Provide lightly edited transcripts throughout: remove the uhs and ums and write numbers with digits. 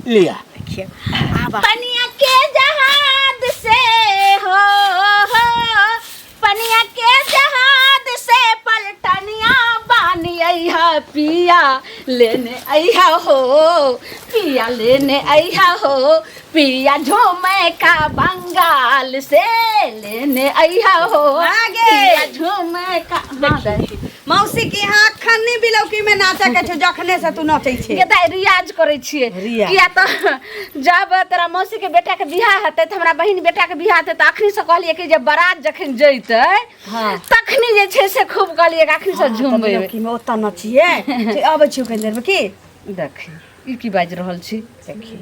लिया। पनिया के जहाज से हो पनिया के जहाज से पलटनिया बानी अइहा पिया लेने अइहा हो पिया लेने अइहा हो पिया झूमे का बंगाल से लेने अइहा हो पिया झूमे का। मौसी के यहाँ खन्नी बिलौकी में नाचे के छे जखने से तू नाचे छे ये त रियाज करे छिए किया त जब तेरा मौसी के बेटा के बियाह हते त हमरा बहिन बेटा के बियाह हते त आखरी से कहलिए कि जे बारात जखन जइते हां तखनी जे छे से खूब कहलिए आखरी से झूमबे कि में ओता नचिए से आबै छिउ के देर में की देखी ई की बाज रहल छी देखी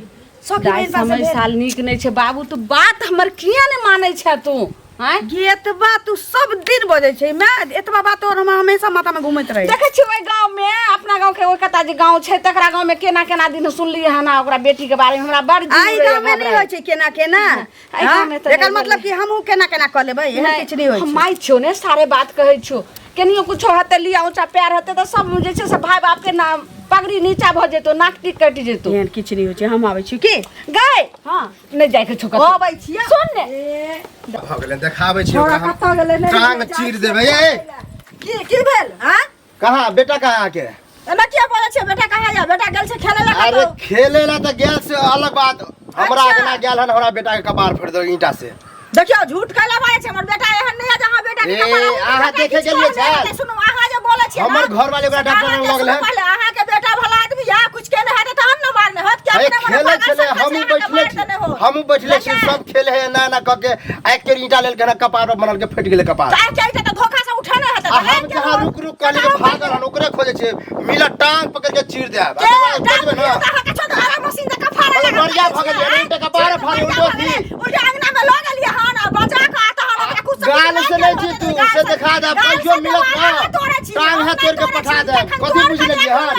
सखी समय साल नीक नै छे बाबू तू बात हमर किया नै मानै छ तू हां एतबा तू सब दिन बजे छे मैं एतबा बात और हम हमेशा माथा में घुमत रहे देखे छी ओइ गांव में अपना गांव के ओइ कता जे गांव छे तकरा गांव में केना केना दिन सुनलिए हना ओकरा बेटी के बारे में हमरा बड़ जी आई गांव में नहीं होय छे केना केना आई गांव में त एकर मतलब कि हमहु केना केना कर लेबै एहन किछ नहीं होय छे हम माई छो ने सारे बात कहै छो केनियो कुछ हते लिया ऊंचा पैर हते त सब जे छे से भाई बाप के नाम पगड़ी नीचा भ जेतो नाक टिक कट जेतो एहन किछ नहीं होय छे हम आबै छी की गए हां नै जाय के छोका आबै छी सुन ने भ गेलै देखाबै छी ओकरा हम टांग चीर देबै ए की भेल हां कहां बेटा कहां के एना किया बोले छे बेटा कहां जा बेटा गेल छे खेले ला अरे खेले ला त गेल से अलग बात हमरा केना गेल हन हमरा बेटा के कपार फोड़ दो ईंटा से देखियो झूठ कहला बारे छे हमर बेटा एहन नहीं है जहां बेटा के कपार आहा देखे गेलिए छ सुनो आहा जे बोले छे हमर घर वाले ओकरा डॉक्टर लग लगल है आहा के बेटा भला आदमी या कुछ के नहीं है त हम न मारने हत क्या खेले छले हम बैठले छी सब खेले है ना ना क के एक के ईंटा लेल के कपार बनल के फट गेले कपार चाहे त धोखा से उठाने है त हम जहां रुक रुक कहले के भागल हन ओकरे खोजे छे मिला टांग पकड़ के चीर दे बुझबे ना आहा के छोड़ आरा मशीन से कपार अरे बढ़िया भागल ईंटा कपार फाड़ उल्टो थी ओ अंगना में लग लिया हन बचा का आता हन कुछ गाल से नहीं जी तू से दिखा दे पैसो मिलत ना टांग है तोड़ के पठा दे कथि बुझ लेलिए हन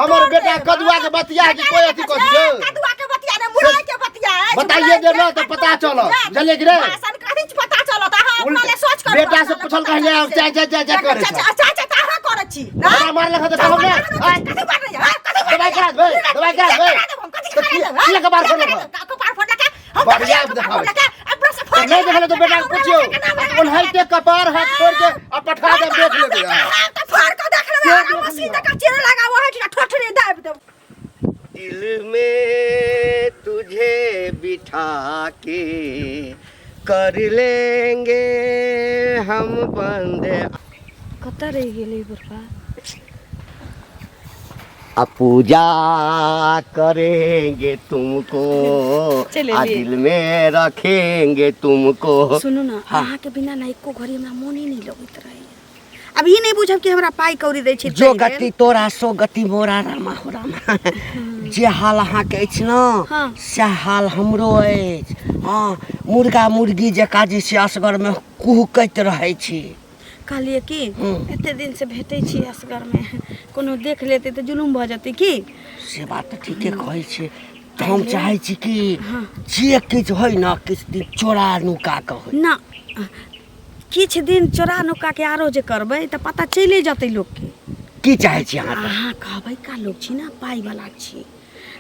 हमर बेटा कदुआ के बतिया कि कोई अथि कथि जो कदुआ के बतिया ने मुरई के बतिया है बताइए दे ना तो पता चलो जले गिरे सन कथि पता चलो त हां अपना ले सोच कर बेटा से पूछल कहले जा जा जा जा करे अच्छा अच्छा त हां करे छी हमरा मार लखा तो हम ना कथि बात नहीं है दवाई करा दे दवाई करा दे ये कबार फोड़ लगा कपार फोड़ लगा हम बढ़िया दिखाओ अब से फोड़ नहीं देखले तो बेटा पूछियो उन हल्के कपार हाथ छोड़ के और पठा दे देख ले तो फोड़ के देख ले मशीन का चिर लगा वो है ठोठरी दाब दे दिल में तुझे बिठा के कर लेंगे हम बंदे कता रह गेले बरपा पूजा करेंगे तुमको दिल में रखेंगे तुमको। सुनो ना अहाँ के बिना ना एको घड़ी हमरा मोन ही नहीं लगत रहे अब ई नहीं बुझब कि हमरा पाई कौड़ी दै छी जो गति तोरा सो गति मोरा रामा हो रामा जे हाल अहाँ के अछि न से हाल हमरो अछि हां मुर्गा मुर्गी जका जे से असगर में कुहकैत रहै छी कहलिए कि एते दिन से भेटै छी असगर में कोनो देख लेते त जुलुम भ जते की से बात त ठीके कहै छी त हम चाहै छी कि जे किछ होय न किछ दिन चोरा नुका के होय ना किछ दिन चोरा नुका के आरो जे करबै त पता चले जते लोग के की चाहै छी अहाँ कहबै का लोग छी ना पाई वाला छी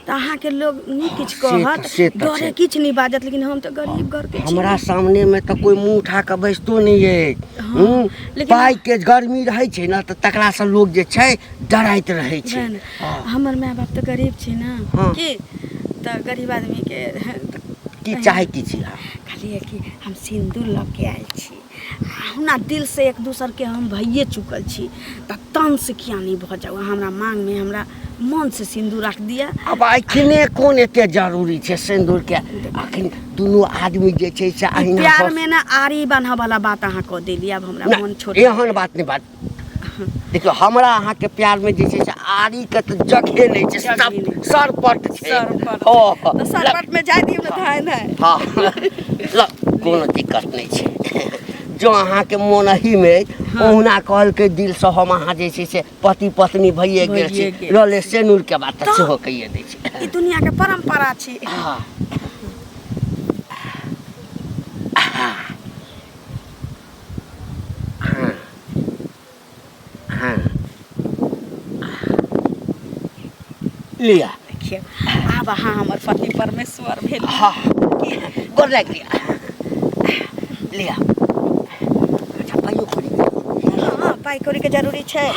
त अहाँ के लोग नी किछ कहत डरे किछ नहीं बाजत लेकिन हम त गरीब घर के छी हमरा सामने में त कोई मुंह उठा के बैसतो नहीं है लेकिन पाई के गर्मी रहै छै ना त तकरा से लोग जे छै डराइत रहै छै हमर माय बाप त गरीब छी ना की त गरीब आदमी के की चाहे की छी खाली कि हम सिंदूर ल के आइल छी हमरा दिल से एक दूसर के हम भइए चुकल छी त तन से किया नहीं भ जाऊ हमरा मांग में हमरा मन से सिंदूर रख दिया अब अखने कोन एते जरूरी छै सिंदूर के अखन दुनू आदमी जे छै से अहिना प्यार में ना आरी बांधा वाला बात अहाँ को देली अब हमरा मन छोड़ एहन बात नहीं बात देखियो हमरा अहाँ के प्यार में जे छै से आरी के त जगहे नहीं छै सब सरपट छै तो सरपट में जाय दियो न धाय है हां ल कोनो दिक्कत नहीं छै जो अहाँ के मन ही में ओहुना कहल के दिल से हम अहाँ जे छै से पति पत्नी भइए गेल छी लले सेनुर के बात से हो कहिए दै छै ई दुनिया के परंपरा छी हां लिया देखिए आब अहाँ हमर पति परमेश्वर भेल हाँ गोर लग लिया लिया अच्छा पाइयो करी हाँ पाइ कौड़ी के जरूरी छै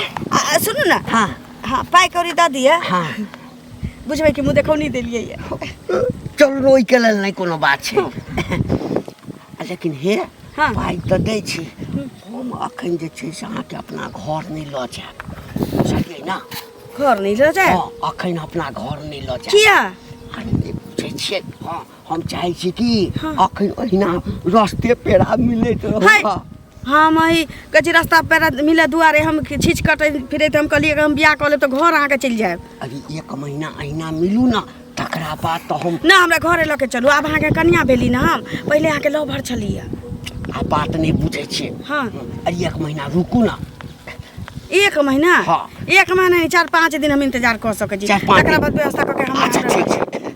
सुनू ना हाँ हाँ पाइ कौड़ी दऽ दिअ हाँ बुझबै कि मुँह देखौनी देलियै यऽ चल रोई के लेल नहीं कोनो बात छै लेकिन हे हाँ। पाइ तऽ दै छी हम अखन जे छै से अहाँके अपना घर नहीं लऽ जायब बुझलियै ना घर नहीं लऽ जाए हाँ अखन अपना घर नहीं लऽ जायब किया अरे नहीं बुझै छियै हाँ हम चाहै छी कि हाँ। अखन ओहिना रस्ते पेड़ा मिलैत हाय। रहू हम अही कची रास्ता पेरा मिले दुआरे हम छीच कटे फिरे हम कहलिए कि हम बियाह कऽ लेब तऽ घर अहाँके चलि जायब अरे एक महीना अहिना मिलू ना तकरा बाद तो हम ना हमरा घरे लऽ के चलू आब अहाँके कन्या भेली ना हम पहिले अहाँके लवर छलियै आ बात नहीं बुझै छियै हाँ अरे एक महीना रुकू ना 1 महीना हाँ। 1 महीना नहीं 4-5 दिन हम इंतजार कऽ सकै छी 4-5 तकरा बाद व्यवस्था कऽ के हम अच्छा ठीक छै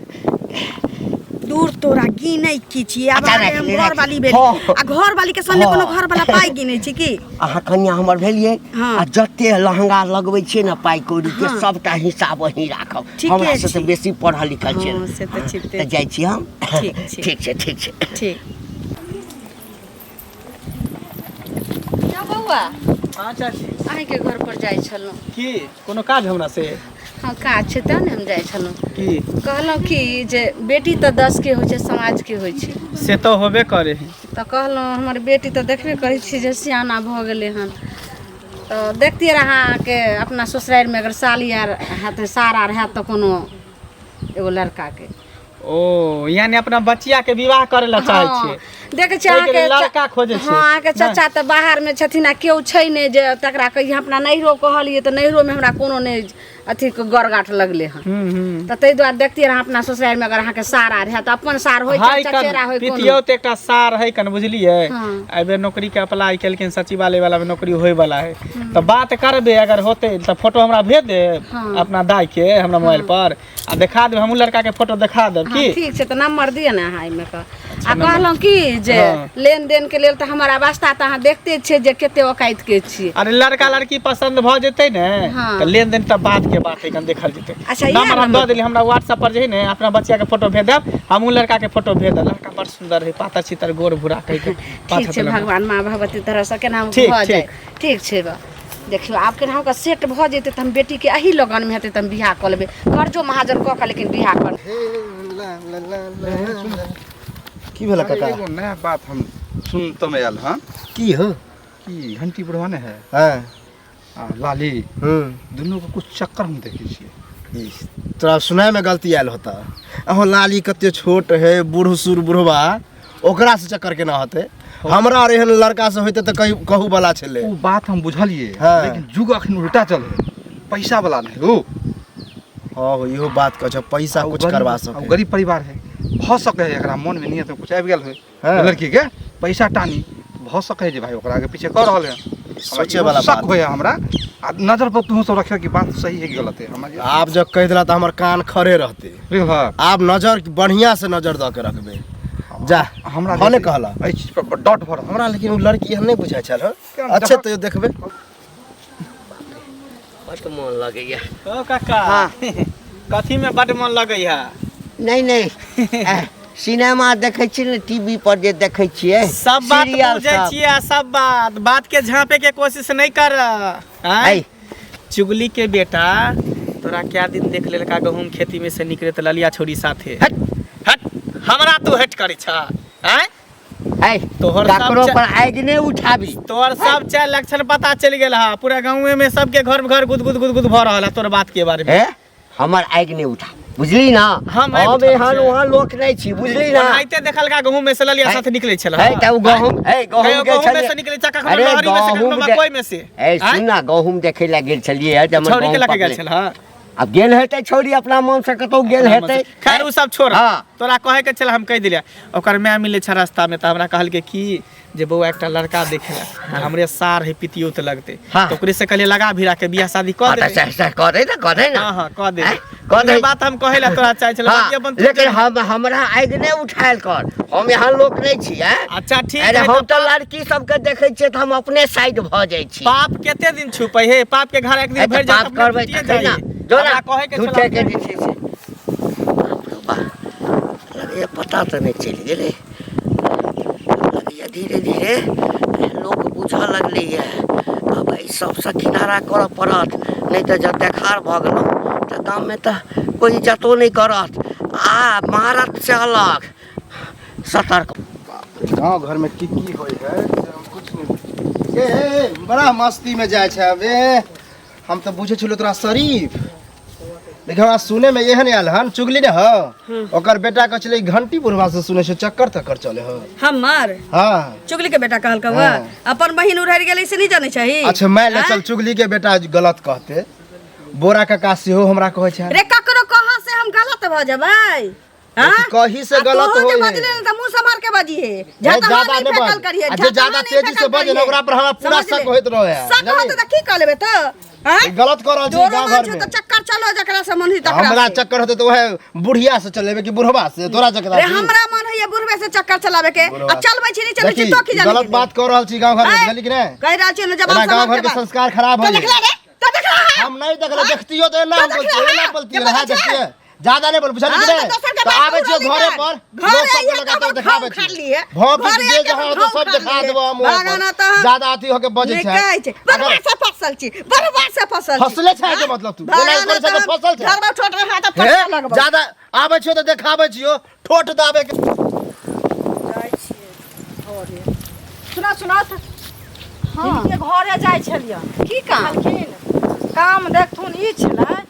दूर तोरा गिनै की छियै आब अच्छा, अहाँके हम राखि ले, घर वाली भेली हाँ। आ घर वाली के संगे हाँ। कोनो घर वाला पाइ गिनै छी की अहाँ कन्या हमर भेलियै हाँ। आ जते लहंगा लगबै छियै ना पाइ कौड़ी के हाँ। सबटा हिसाब वही राखब ठीके हमरा से छै। तऽ बेसी पढ़ल लिखल छियै हाँ, से तऽ छिपते तऽ जाइ छी हम ठीक छै। ठीक छै ठीक छै ठीक क्या बौआ हाँ चाची अहींके घर पर जाइ छलहुँ की कोनो काज हमरा से हाँ काज छै तेँ ने हम जाइ छलहुँ की कहलहुँ कि जे बेटी तऽ 10 के होइ छै समाज के होइ छै से तो होबे करे है तऽ कहलहुँ हमर बेटी तऽ देखबे करै छी जे सियाना भऽ गेलै हन तऽ देखतियै रह अहाँके अपना ससुरारिमे अगर साली आर हैत सार आर हैत तऽ कोनो एगो लड़काके ओ यानी अपना बच्चिया के विवाह करे ला चाहे छियै देखै छी ताहिके लेल अहाँके लड़का खोजै छियै। हाँ अहाँके चाचा तऽ बाहरमे छथिन आ केओ छै नहि जे तकरा कहियै अपना नैहरो कहलियै तऽ नैहरोमे हमरा कोनो नहि अथी गरगाठ लगले हन तऽ ताहि दुआरे देखतियै रह अपना ससुरारिमे अगर अहाँके सार आर हैत अपन सार होइ हाय चाहे चचेरा कन होइ पितियो कोनो तो एकटा सार है कन बुझलियै हाँ। एबे नौकरी के अप्लाई केलखिन सचिवालय वाला में नौकरी होय वाला है तो बात करबे अगर होते तो फोटो हमरा भेज दे हाँ। अपना दाई के हमरा मोबाइल पर आ दिखा देब हम लड़का के फोटो दिखा देब हाँ, की ठीक छै तऽ नंबर दिअ ने अहाँ एहिमे का आ कहलहुँ कि जे हाँ। लेन देन के लेल तऽ हमर अवस्था तऽ अहाँ देखते छियै जे कते औकाइत के छियै अरे लड़का लड़की पसंद भ जेतै ने हाँ। तो लेन देन तब बात के बात है कन देखल जेतै अच्छा, इएह नंबर हम नंबर दऽ देली हमरा व्हाट्सएप पर जे है ने अपना बच्चा के फोटो भेज देब हमहू लड़का के फोटो भेज देब लड़का बड़ सुंदर है पातर चितर गोर भूरा कह के ठीक छै भगवान माँ भगवती तरह से केना ठीक, भऽ जाय ठीक। ठीक छै बा देखियौ आब केना ओकर सेट भऽ जेतै तऽ हम बेटी के एही लगन में हेतै तऽ हम बियाह कऽ लेबै कर्जो महाजन कऽ के लेकिन बियाह कर की भेल काका एगो नया बात हम सुनते में आयल हाँ की हो कि घंटी बुढ़वा ने है हाँ आ लाली हम्म दुनू के कुछ चक्कर हम देखे छियै तोरा सुनाय में गलती आयल होता अहो लाली कते छोट है बूढ़ सुर बुढ़वा ओकरा से चक्कर केना होते हमरा और एहन लड़का से होते तो कहू वाला छले वो बात हम बुझलिए हाँ। लेकिन जुग अखन उल्टा चल है पैसा वाला नहीं हो हाँ इहो बात कह पैसा आ उ कुछ गरीब- करवा आ उ सके गरीब परिवार है भ सके है एकरा मन में नियत में कुछ आबि गेल है हाँ। लड़की के पैसा टानी भ सके है जे भाई ओकरा के पीछे कर रहल है सोचे वाला शक बात होय हमरा आ नजर पर तू सब रखे कि बात सही है कि गलत है हमरा आप जब कह दिला तो हमार कान खड़े रहते रे हां आप नजर बढ़िया से नजर दऽ के रखबे जा हमरा भने कहला एहि चीज पर डॉट भर हमरा लेकिन उ लड़की एहन नहीं बुझाय छल केहन अच्छे जहाँ- तो देखबे बड़ मन लगैया ओ काका हाँ। कथी में बड़ मन लगैया नहीं नहीं सिनेमा देखै छियै ने टीवी पर जे देखै छियै सब बात सीरियल बुझे सब। छियै सब बात के झांपे के कोशिश नहीं कर ऐ, चुगली के बेटा तोरा क्या दिन देख लेलका गहूम खेती में से निकले त ललिया छोरी साथे हट। हट हमरा तू हट करै छ हैं ऐ तोहर ककरो सब पर आगि नहीं उठाबी तोहर सब चाल लक्षण पता चल गेल हा पूरा गाँव में सबके घर घर गुद गुद गुद गुद भ रहल है तोर बात के बारे में है हमर आगि नहीं उठा बुझली ना हम आगि हम उठा एहन छियै। वहाँ लोक नहीं छी बुझली ना आइते देखल का गहूम में से ललिया है। साथे निकले छल है त उ गहूम है गहूम के गहूम में छलिए। से निकले चक्का अरे लहरी में से गहूम दे- मकई में से ऐ सुन ना गहूम देखे ला गेल छलिए है जब छौरी के लके गेल छल हां अब गेल हेतै छौरी अपना मन से कतौ गेल हेतै खैर उ सब छोड़ हाँ। तोरा कहे के चल हम कह दिलिया ओकर मैं मिले छ रास्ता में त हमरा कहल के की जे बउआ एकटा लड़का देखेला हमरे सार है पितियो त लगते हाँ। तो ओकरे से कहले लगा भिरा के बियाह शादी कर दे कह दे ना हां हां कह दे हैं? कह दे। बात हम कहेला तोरा चाहे छल हाँ, बाकी अपन लेकिन हम हमरा आगि नहीं उठायल कर हम यहाँ लोक नहीं छी हैं अच्छा ठीक अरे है हम तो तो लड़की सबके देखे छियै त हम अपने साइड भ जाइ छी पाप केते दिन छुपै हे पाप के घर एक दिन ऐ भर त जा बाप करबै त ना जो ना कहे के झूठे के चल जे छै से ये पता तो नहीं चल गए धीरे धीरे लोग बुझ लगले है अब ई सबसे किनारा कर पड़त नहीं तो जब देखार भ गेल तो गाँव में तो कोई इज्जतो नहीं करत आ मारत चलक सतर्क गांव घर में की होई है से हम कुछ नहीं ये बड़ा मस्ती में जाय छै अबे हम तो बुझे छलो तोरा शरीफ लेकिन हमरा सुने में एहन आयल हन चुगली ने ह ओकर बेटा कह चले घंटी बुढ़वा से सुने से चक्कर तक्कर चले ह हमर हां चुगली के बेटा कहल कवा अपन बहिन उड़ार गेलै से नहीं जाने चाहिए। अच्छा मैं ले चल चुगली के बेटा गलत कहते बोरा काका सेहो हमरा कहै छै रे ककरो कहा से हम गलत भ जेबै हां कहीं से गलत हो होई बदले त मुंह से मार के बजी है ज्यादा नहीं फेकल करिए ज्यादा तेजी से बजे ओकरा पर हमरा पूरा शक होइत रहे है शक होत त की कर लेबे त हां गलत कर रहल छी गांव घर में तो चक्कर चलो जकरा से मन ही तकरा हमरा चक्कर होते तो वह बुढ़िया से चलेबे कि बुढ़वा से तोरा चक्कर रे हमरा मन है ये बुढ़वे से चक्कर चलावे के अब चलबै छी नहीं चलबै छी तो की जाने गलत बात कर रहल छी गांव घर में बुझली कि नहीं कह रहल छी जब गांव घर के संस्कार खराब हो देख ले रे तो देख ले हम नहीं देखले देखतियो तो ना बोलती रहा देखतिए ज्यादा नहीं बोल बुझली कि नहीं तो आबे छी घरे पर लोग सब लगातार दिखावे छी भौंक जे जहां तो सब दिखा देबो हम ज्यादा अथी होके बजे छै बर्बाद से फसल छी बर्बाद से फसल फसले छै के मतलब तू बोलै करे से फसल छै घर में छोट रहा त फसल लगबो ज्यादा आबे छी तो देखावे छियो ठोट दाबे के जाय छी घरे सुना सुना हां के घरे जाय छलिया की काम काम देखथुन ई छलै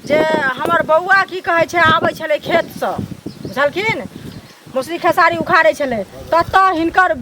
जे हमर बौआ की कहै छै आबै छलै खेत से बुझलखिन मौसरी खेसारी उखाड़ै छलै ततऽ हिनकर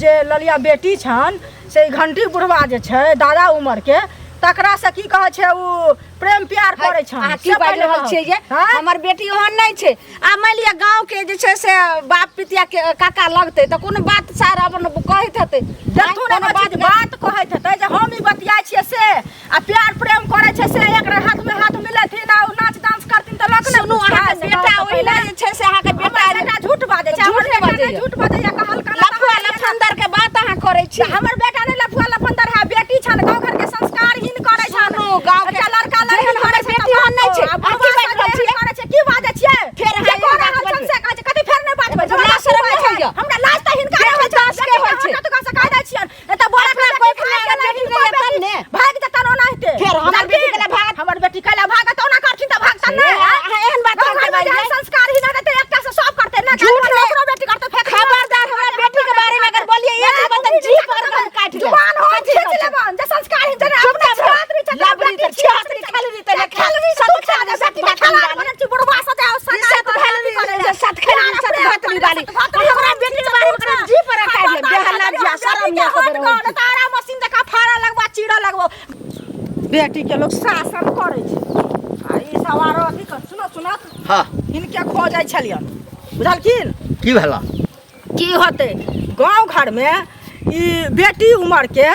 जे ललिया बेटी छन से घंटी बुढ़वा जे छै दादा उमर के तकरा से की कहै छै उ प्रेम प्यार करै छन आ की बाजि रहल छियै जे हमर बेटी ओहन नहि छै आ मान लिअ गाँव के जे छै से बाप पितिया के काका लगतै तऽ कोनो बात सारा अपन कहैत हेतै देखथुन बात कहैत हेतै जे हम ई बतियाइ छियै से आ प्यार प्रेम करै छै से एक हाथ में हाथ मिलेथिन आ नाच डांस करथिन तऽ लक सुनू अहाँ बेटा ओहिना जे छै से अहाँके बेटा झूठ बाजै छै झूठ बाजै या कहल लफुआ लफंदर के बात अहाँ करै छी हमर बेटा नै लफुआ लफंदर है बेटी छन गाँव घर के संस्कारहीन करै छन गाँव के लड़का लड़की हमर बेटी ओहन नहि छै की बाजै छियै की बाजै छियै फेर जे कोन हम से कहै छै कथि फेर नै बाजबै हमरा शरम नहि होइया हमरा लाज त हिनका होइ छै दास के होइ छै कतका से कहै छियन एत बोरा कोई खाय बेटी नै तन ने भाग जतन ओनाहिते फेर हमर बेटी केला भाग हमर बेटी केला भागत ओना करथिन त भागतन नै एहन बात करके बाजै संस्कारहीन रहतै एकटा से सब करतै ना झूठ नहीं ओकरो बेटी करतै फेर खबरदार हमर बेटी के बारे में अगर बोलिए एक बतन जी पर काट ले जुबान हो खींच लेबन जे संस्कारहीन जने अपना छात्री लाबरी त छात्री खाली रीते ने खेलवी सब खाली बेटी के खाला बने छी बुढ़वा सते सत खेलवी करे सत खेलवी सत भातरी वाली हमरा बेटी के बारे में जी पर काट ले बेहला जिया शरम नहीं करे तारा मशीन देखा फाड़ा लगवा चीड़ा लगवा बेटी के लोग शासन करे छै आ ई सवार अथी सुनो सुनो हां इनके खो जाय छलियन बुझलखिन की भेला की होते गांव घर में ई बेटी उमर के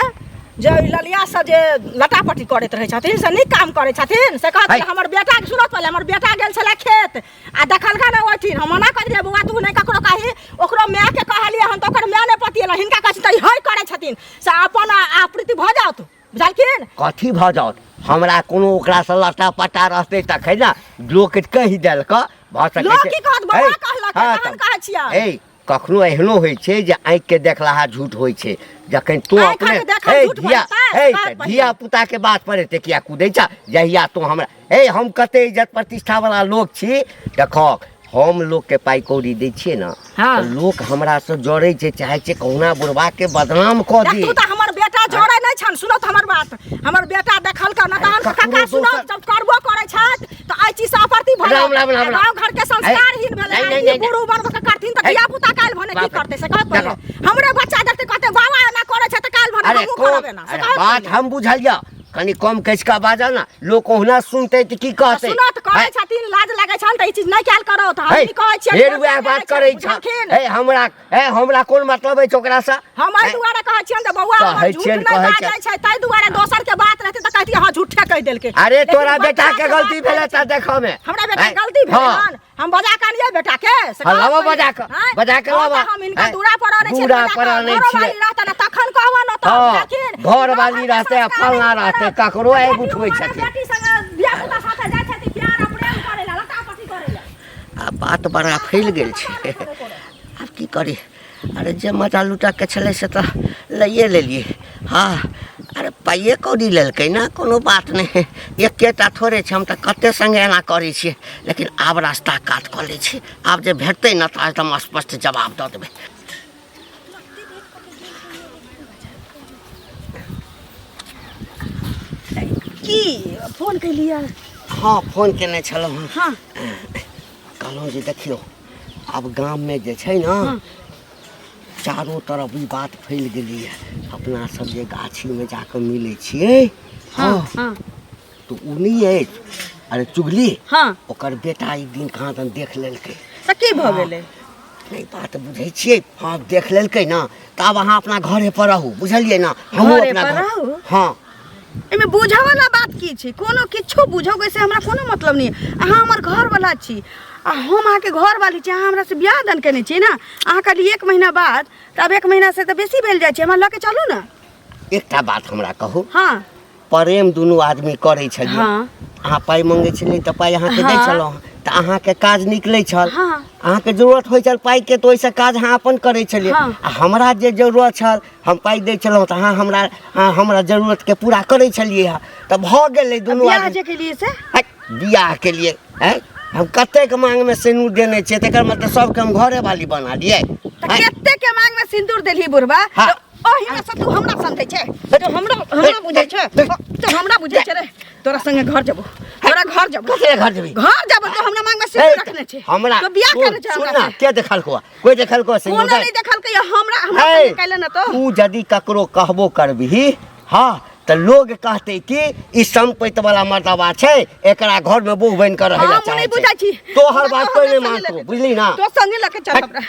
जे ललिया से जे लटापटी करैत रहे छथिन से नहीं काम करे छथिन से कहत हमर बेटा के सुनत पहले हमर बेटा गेल छले खेत आ देखलका न ओथिन हम मना कर दिए बउआ तू नहीं ककरो कही ओकरो माय के कहलिए हम तो ओकर माय ने पतिएला हिनका कहै त हय करे छथिन से अपन आप्रीति भ जात बुझलखिन कथी भ जात हमरा कोनो ओकरा से लटा पटा रहते तखै ना लोक कहि देल क भ सकै लोग की कहत बउआ कहलक तहन कहै छिया ए कखनो एहनो होइ छै जे आँखि के देखलाहा झूठ होइ छै जखन तू आँखि अपने के देखल झूठ बोलता, धिया पुता के बात पर एते किया कूदै छ जहिया तू हमरा ए हम कते इज्जत प्रतिष्ठा वाला लोग छी देखो हम लोग के पाई कौड़ी दै छियै ना हाँ। तो लोग हमरा से जोड़ै छै चाहे छै कहुना बुढ़वा के बदनाम क दी तू त हमर बेटा जोड़ै नै छन सुनत हमर बात हमर बेटा देखल का न तहन काका सुनो जब करबो करै छत त आई चीज सापर्ती भर गांव घर के संस्कारहीन भेलै गुरु वर्ग के करथिन त धिया पुता काल भने की करतै से कहत हमरे बच्चा देखते कहते बाबा ना करे छै त काल भने हमहु करबे ना से बात हम बुझलिया कनी कम कैसका बाजा ना लोग कोहना सुनते त की कहते सुनत करे छथिन लाज लागै छन त ई चीज नै कैल करो त हम कहै छियै ढेर वह बात करै छ हमरा कोन मतलब है ओकरा से हम आई दुआरे कहै छियन त बौआ झूठ नै बाजै छै तै दुआरे दोसर के बात रहते त कहती हां झूठे कह देलके अरे तोरा बेटा के गलती भेले त देखो में हमरा बेटा के गलती भेलन हम बजा के आनिए बेटा के हलावा बजा के लावा हम इनका दूरा पर आने छियै दूरा पर आने छियै रहता न तखन कहवा न त लेकिन घर वाली रहते फलना रहते ककरो आइ उठबै छथिन बेटी संग बियाह पुता साथे जाय छथि प्यार प्रेम करेला लटापटी करेला अब बात बड़ा फैल गेल छै आब की करी अरे जे मजा लुटऽके छलै से तऽ लइए लेलिए हाँ अरे पाइए कौड़ी लेलकै ना कोनो बात नहीं एकेटा थोड़े छै हम तऽ कते संगे एना करै छियै लेकिन आब रास्ता काट कऽ लै छी आब जे भेटतै ना तऽ एकदम स्पष्ट जवाब दऽ देबै की फोन कैलियै हाँ फोन केने छलहुँ हँ हाँ कहलहुँ जे देखियौ आब गाममे जे छै ना चारों तरफ ई बात फैल गेलै है अपना सब जे गाछीमे जाकऽ मिलै छियै हाँ हाँ तो उ नहीं है अरे चुगली हाँ ओकर बेटा एक दिन कहाँ दन देख लेलकै तऽ की भऽ गेलै नहीं बात बुझै छियै हाँ देख लेलकै ना तऽ आब अहाँ अपना घरे पर रहू बुझलियै ना हमहूँ घरे अपना पर घर रहू? हाँ एहिमे बुझऽ वाला बात की छै कोनो किछो बुझोगे से हमरा कोनो मतलब नहीं अहाँ हमर घर वाला छी आ हम अहाँके घर वाली छी अहाँ हमरा से बियाह दान केने छी ना अहाँ कहली 1 महीना बाद तऽ अब 1 महीना से तऽ बेसी भेल जाइ छै हमरा लऽ के चलू ना एकटा बात हमरा कहू हाँ प्रेम दुनू आदमी करै छलियै हाँ अहाँ पाइ मंगै छलियै तऽ पाइ अहाँके दै हाँ। छलहुँ तऽ अहाँके काज निकलै छल हाँ अहाँके जरूरत होइ छल पाइके तऽ ओहिसँ काज अहाँ अपन करै छलियै हाँ। आ हमरा जे जरूरत छल हम पाइ दै छलहुँ तऽ अहाँ हमरा जरूरतके पूरा करै छलियै हँ तऽ भऽ गेलै दुनू बियाह आदमी जे केलियै से है, बियाह के लिए है हम कतेक मांग में सिंदूर देने छियै तकर मतलब सबके हम घरे वाली बना दियै तऽ कते के मांग में सिंदूर देली बुढ़बा हाँ। ओही में से तू हमरा समझै छै तो हमरा बुझै छै तो हमरा बुझै छै रे तोरा संगे घर जबो तोरा घर जबो कते घर जेबी घर जबो तो हमरा मांग में सिंदूर रखने छै हमरा तो बियाह करे छै सुन हमरा ना के देखल को कोई देखल को सिंदूर कोनो नहीं देखल के हमरा है। संगे कैले न तो तू यदि ककरो कहबो करबिही हाँ तो लोग कहते कि ई संपत्ति वाला मर्दबा छै एकरा घर में बहू बन कर रहै हम चाहे नहीं बुझै छी तोहर बात कोई नहीं मानतो बुझली ना तो संगे लेके चल हमरा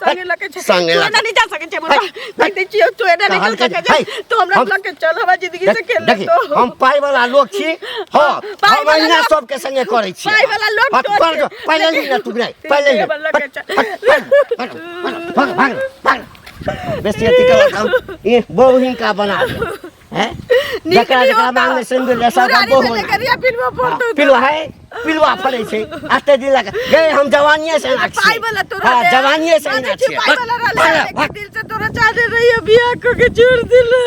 संगे लेके चल संगे तू लके- एना नहीं जा सके छै बुढ़बा कह दे छियो तू एना नहीं जा सके छै तो हमरा लेके चल हमरा जिंदगी से खेल ले तो हम पाई वाला लोग छी हाँ पाइ हम वाला अहिना लोग- सबके संगे करै छी पाइ वाला लोग हट, तो पर जो, छै। पहले ली ना तू नहीं पहले ले लेके चल भाग बेसी अथी कर हम ये बहु ही का बना दे हैं जकरा जकरा मांग में सिंदूर ले सब बहु पिलवा है पिलवा फड़े छै आते दिन लगा गए हम जवानिये से ना पाइ वाला तोरा हां जवानिये से ना छी पाइ वाला रहले दिल से तोरा चाह दे रही है बियाह को के छोड़ दिला